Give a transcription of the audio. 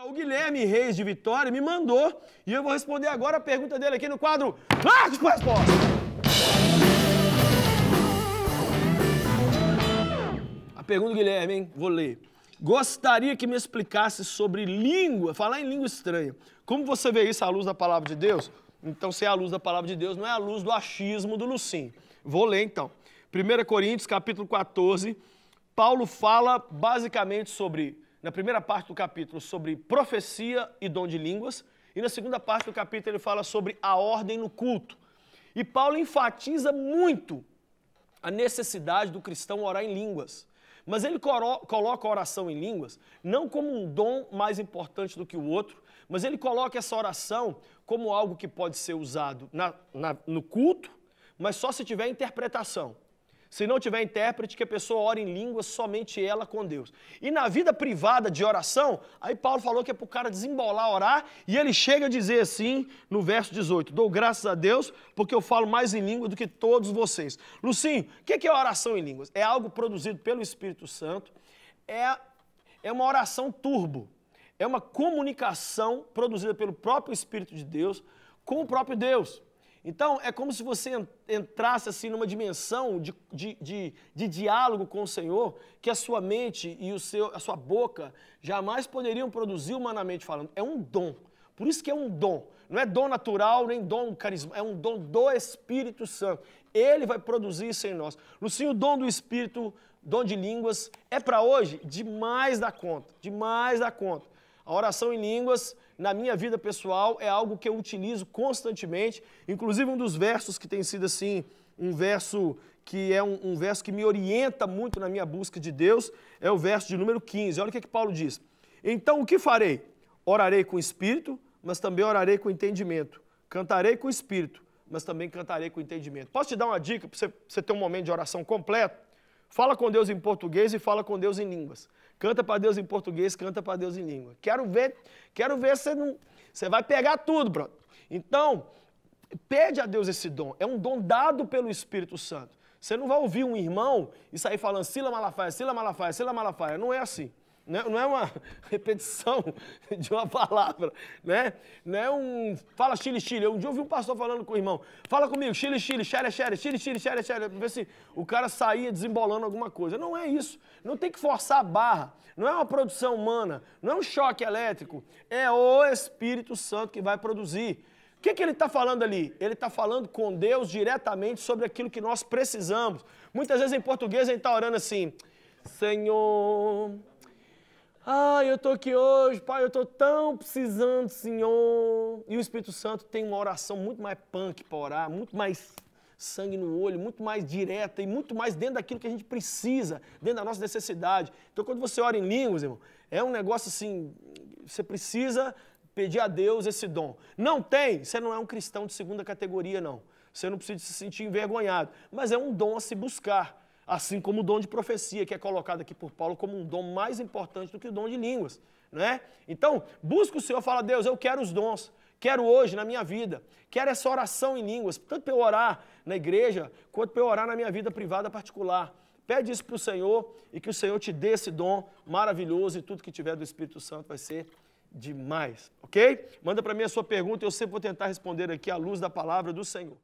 O Guilherme Reis de Vitória me mandou e eu vou responder agora a pergunta dele aqui no quadro Arte com Resposta. A pergunta do Guilherme, hein? Vou ler. Gostaria que me explicasse sobre língua, falar em língua estranha. Como você vê isso à luz da palavra de Deus? Então, se é à luz da palavra de Deus, não é à luz do achismo do Lucim. Vou ler então. 1 Coríntios, capítulo 14, Paulo fala basicamente sobre, na primeira parte do capítulo, sobre profecia e dom de línguas, e na segunda parte do capítulo ele fala sobre a ordem no culto. E Paulo enfatiza muito a necessidade do cristão orar em línguas. Mas ele coloca a oração em línguas não como um dom mais importante do que o outro, mas ele coloca essa oração como algo que pode ser usado no culto, mas só se tiver interpretação. Se não tiver intérprete, que a pessoa ore em línguas, somente ela com Deus. E na vida privada de oração, aí Paulo falou que é para o cara desembolar, orar, e ele chega a dizer assim, no verso 18, dou graças a Deus, porque eu falo mais em língua do que todos vocês. Lucinho, o que é oração em línguas? É algo produzido pelo Espírito Santo, é uma oração turbo, é uma comunicação produzida pelo próprio Espírito de Deus com o próprio Deus. Então, é como se você entrasse assim numa dimensão de diálogo com o Senhor, que a sua mente e a sua boca jamais poderiam produzir humanamente falando. É um dom. Por isso que é um dom. Não é dom natural, nem dom carisma. É um dom do Espírito Santo. Ele vai produzir isso em nós. Lucinho, o dom do Espírito, dom de línguas, é para hoje demais da conta. Demais da conta. A oração em línguas, na minha vida pessoal, é algo que eu utilizo constantemente. Inclusive, um dos versos que tem sido assim, um verso que é um verso que me orienta muito na minha busca de Deus, é o verso de número 15. Olha o que Paulo diz. Então, o que farei? Orarei com espírito, mas também orarei com entendimento. Cantarei com espírito, mas também cantarei com entendimento. Posso te dar uma dica para você ter um momento de oração completo? Fala com Deus em português e fala com Deus em línguas. Canta para Deus em português, canta para Deus em língua. Quero ver se você vai pegar tudo, brother. Então, pede a Deus esse dom. É um dom dado pelo Espírito Santo. Você não vai ouvir um irmão e sair falando Sila Malafaia, Sila Malafaia, Sila Malafaia. Não é assim. Não é uma repetição de uma palavra, né? Não é um... Fala Chile, Chile. Um dia eu ouvi um pastor falando com o irmão. Fala comigo, Chile, Chile, xere, xere, Chile, Chile, xere, xere. Pra ver se o cara saía desembolando alguma coisa. Não é isso. Não tem que forçar a barra. Não é uma produção humana. Não é um choque elétrico. É o Espírito Santo que vai produzir. O que ele está falando ali? Ele está falando com Deus diretamente sobre aquilo que nós precisamos. Muitas vezes em português a gente está orando assim, Senhor... eu estou aqui hoje, Pai, eu estou tão precisando, Senhor. E o Espírito Santo tem uma oração muito mais punk para orar, muito mais sangue no olho, muito mais direta e muito mais dentro daquilo que a gente precisa, dentro da nossa necessidade. Então, quando você ora em línguas, irmão, é um negócio assim, você precisa pedir a Deus esse dom. Não tem, você não é um cristão de segunda categoria, não. Você não precisa se sentir envergonhado, mas é um dom a se buscar. Assim como o dom de profecia, que é colocado aqui por Paulo como um dom mais importante do que o dom de línguas, né? Então, busca o Senhor, fala, Deus, eu quero os dons, quero hoje na minha vida, quero essa oração em línguas, tanto para eu orar na igreja, quanto para eu orar na minha vida privada particular. Pede isso para o Senhor e que o Senhor te dê esse dom maravilhoso e tudo que tiver do Espírito Santo vai ser demais, ok? Manda para mim a sua pergunta e eu sempre vou tentar responder aqui à luz da palavra do Senhor.